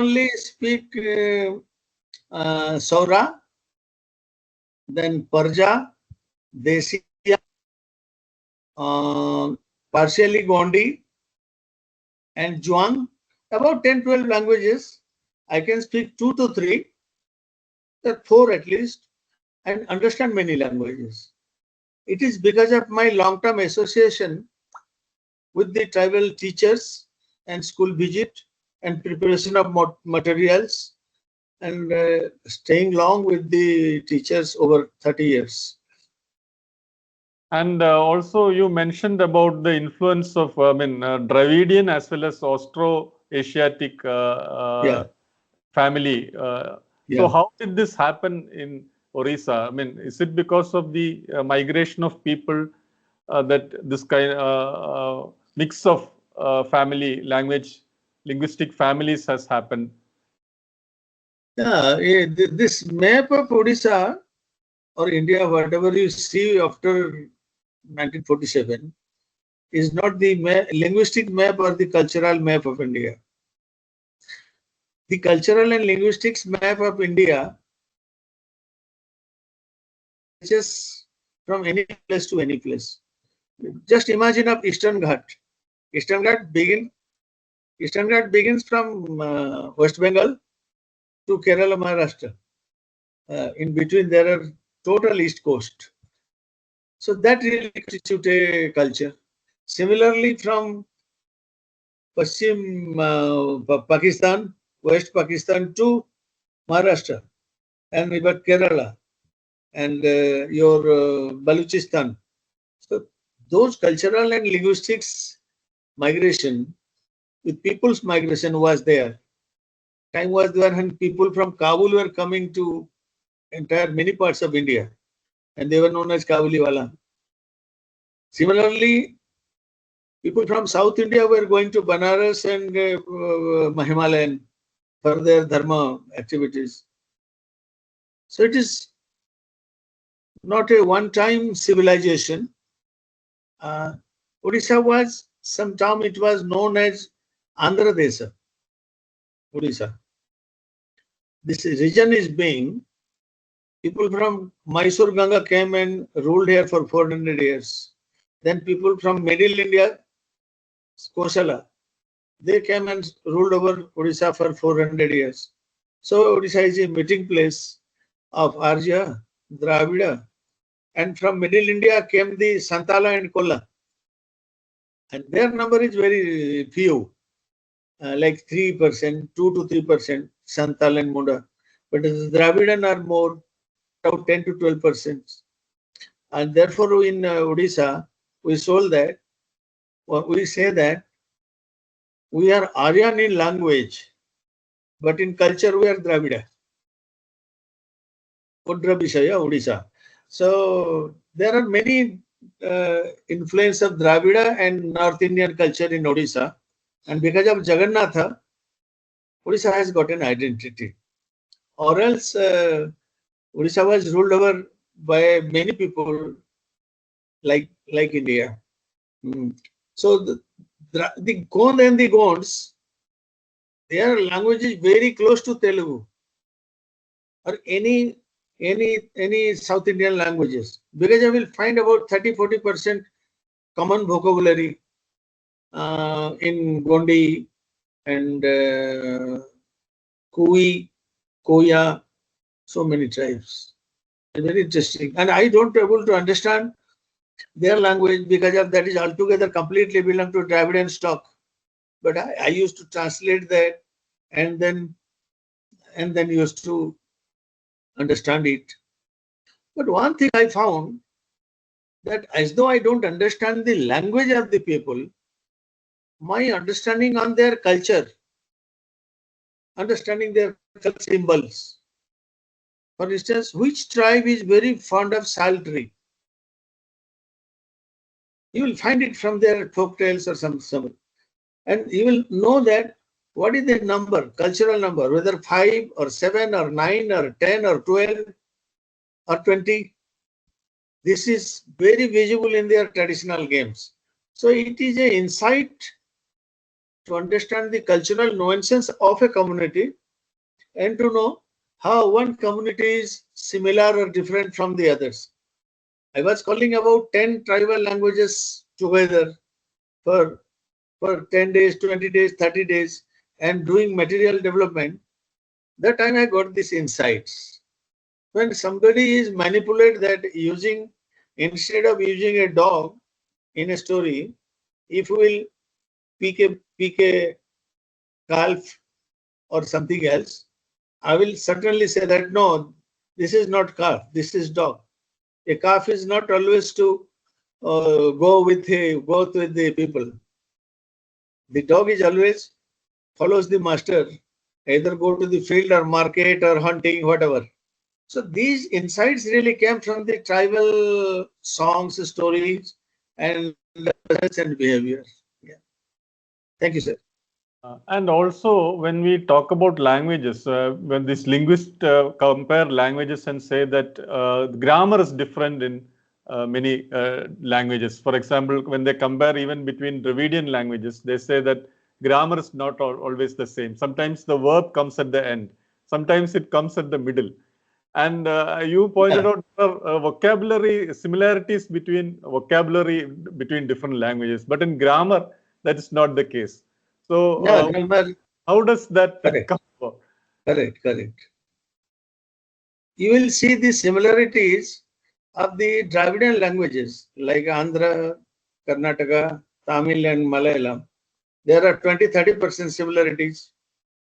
only speak Saura, then Parja, Desiya, partially Gondi, and Zhuang. About 10-12 languages. I can speak 2 to 3, 4 at least, and understand many languages. It is because of my long-term association with the tribal teachers and school visit and preparation of materials and staying long with the teachers over 30 years. And also you mentioned about the influence of, Dravidian as well as Austro-Asiatic family. So how did this happen in Odisha? I mean, is it because of the migration of people that this kind mix of family, language, linguistic families has happened? Yeah, this map of Odisha or India, whatever you see after 1947, is not the linguistic map or the cultural map of India. The cultural and linguistics map of India is from any place to any place. Just imagine of Eastern Ghat. Eastern Ghat begins from West Bengal to Kerala, Maharashtra. In between there are total East Coast. So that really constitutes a culture. Similarly, from Paschim Pakistan, West Pakistan to Maharashtra, and even Kerala, and your Baluchistan. So those cultural and linguistics migration with people's migration was there. Time was there when people from Kabul were coming to entire many parts of India, and they were known as Kabuliwala. Similarly, people from South India were going to Banaras and Himalayan for their dharma activities. So it is not a one-time civilization. Odisha was, sometime it was known as Andhra Desha, Odisha. This region is being, people from Mysore Ganga came and ruled here for 400 years. Then people from Middle India, Kosala, they came and ruled over Odisha for 400 years. So Odisha is a meeting place of Arya, Dravida, and from Middle India came the Santala and Kolla. And their number is very few, like 3%, 2 to 3%, Santal and Munda. But the Dravidian are more, about 10 to 12%. And therefore in Odisha, we say that we are Aryan in language, but in culture we are Dravida. Udrabishaya, Odisha. So there are many influence of Dravida and North Indian culture in Odisha. And because of Jagannatha, Odisha has got an identity. Or else Odisha was ruled over by many people like India. So the Gond and the Gonds, their language is very close to Telugu or any South Indian languages, because I will find about 30-40% common vocabulary in Gondi and Kui, Koya, so many tribes. It's very interesting. And I don't able to understand their language because of that is altogether completely belong to Dravidian stock. But I used to translate that and then used to understand it. But one thing I found, that as though I don't understand the language of the people, my understanding on their culture, understanding their symbols. For instance, which tribe is very fond of saltry? You will find it from their folk tales or some. And you will know that what is the number, cultural number, whether 5 or 7 or 9 or 10 or 12 or 20. This is very visible in their traditional games. So it is an insight to understand the cultural nuances of a community and to know how one community is similar or different from the others. I was calling about 10 tribal languages together for, for 10 days, 20 days, 30 days, and doing material development. That time I got these insights. When somebody is manipulated that using, instead of using a dog in a story, if we will pick a calf or something else, I will certainly say that no, this is not calf, this is dog. A calf is not always to go with the people. The dog is always follows the master, either go to the field or market or hunting, whatever. So these insights really came from the tribal songs, stories, and behavior. Yeah. Thank you, sir. And also, when we talk about languages, when these linguists compare languages and say that grammar is different in many languages. For example, when they compare even between Dravidian languages, they say that grammar is not always the same. Sometimes the verb comes at the end. Sometimes it comes at the middle. And you pointed out vocabulary similarities between different languages, but in grammar, that is not the case. So, how does that come about? Correct. You will see the similarities of the Dravidian languages like Andhra, Karnataka, Tamil, and Malayalam. There are 20-30% similarities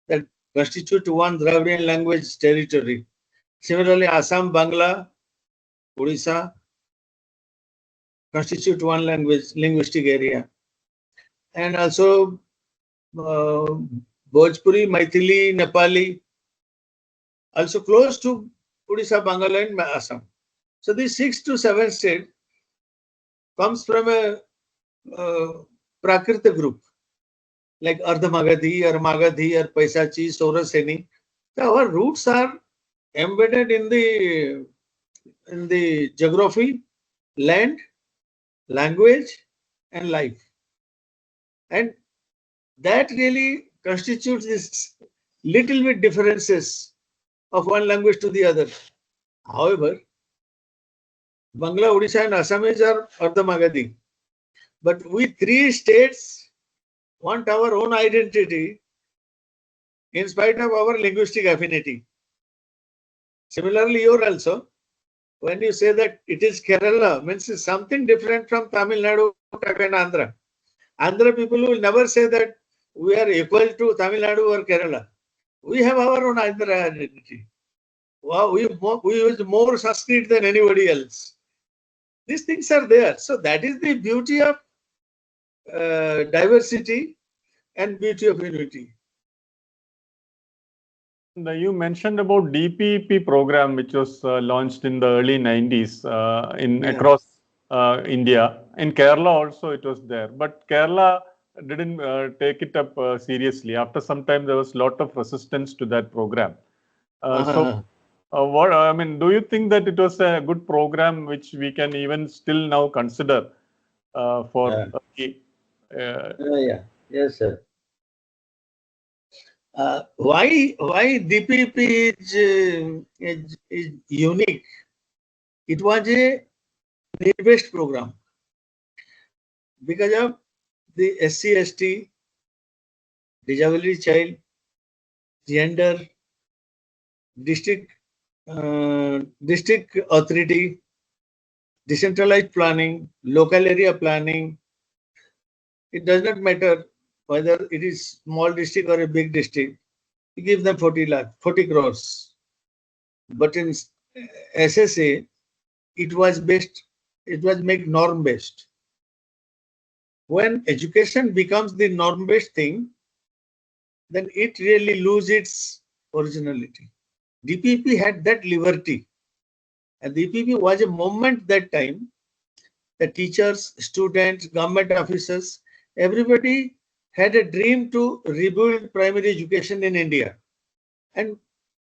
that constitute one Dravidian language territory. Similarly, Assam, Bangla, Odisha constitute one linguistic area. And also Bhojpuri, Maithili, Nepali, also close to Odisha, Bangla, and Assam. So these 6 to 7 states comes from a Prakrita group like Ardha Magadhi or Magadhi or Paisachi, Soraseni. So our roots are embedded in the geography, land, language, and life. And that really constitutes this little bit differences of one language to the other. However, Bangla, Odisha, and Assamese are Ardha Magadhi. But we 3 states want our own identity in spite of our linguistic affinity. Similarly, here also, when you say that it is Kerala, means it's something different from Tamil Nadu and Andhra. Andhra people will never say that we are equal to Tamil Nadu or Kerala. We have our own identity. Wow, we use more Sanskrit than anybody else. These things are there. So that is the beauty of diversity and beauty of unity. You mentioned about DPP program, which was launched in the early 90s across India. In Kerala also it was there, but Kerala didn't take it up seriously. After some time, there was a lot of resistance to that program. Do you think that it was a good program which we can even still now consider for? Yes, sir. Why DPP is unique? It was a need-based program because of the SC/ST, disability child, gender, district authority, decentralized planning, local area planning. It does not matter whether it is small district or a big district. You give them 40 crores. But in SSA, it was made norm-based. When education becomes the norm-based thing, then it really loses its originality. DPP had that liberty. And DPP was a movement that time. The teachers, students, government officers, everybody had a dream to rebuild primary education in India. And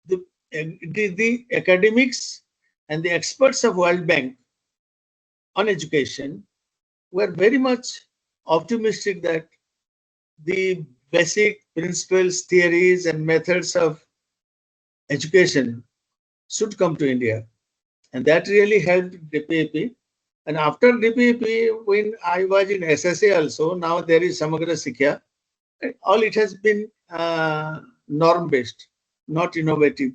the academics and the experts of World Bank on education were very much optimistic that the basic principles, theories, and methods of education should come to India. And that really helped DPEP. And after DPEP, when I was in SSA also, now there is Samagra Sikhya. All it has been norm-based, not innovative.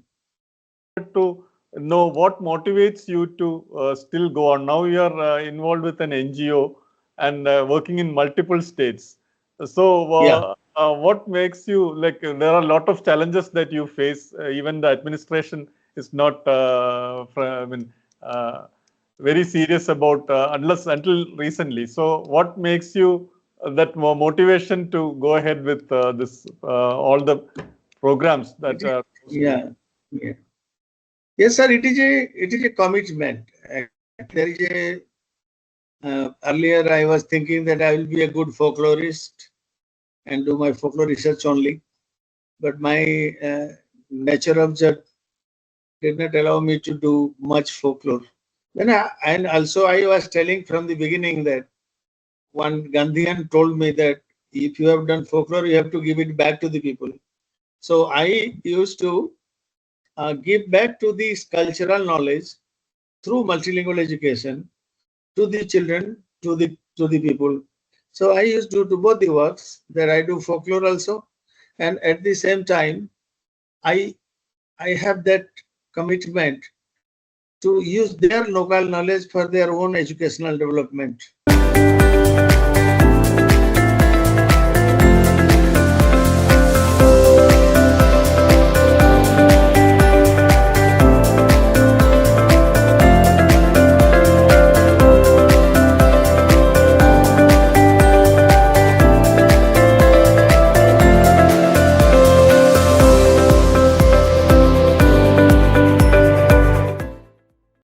To know what motivates you to still go on. Now you are involved with an NGO and working in multiple states. So what makes you, like, there are a lot of challenges that you face. Even the administration is not, very serious about until recently. So what makes you that motivation to go ahead with this all the programs that are? Yeah. Yes, sir. It is a commitment. There is a earlier I was thinking that I will be a good folklorist and do my folklore research only, but my nature of job did not allow me to do much folklore. And also I was telling from the beginning that one Gandhian told me that if you have done folklore, you have to give it back to the people. So I used to give back to this cultural knowledge through multilingual education to the children, to the people. So I used to do both the works, that I do folklore also, and at the same time, I have that commitment to use their local knowledge for their own educational development.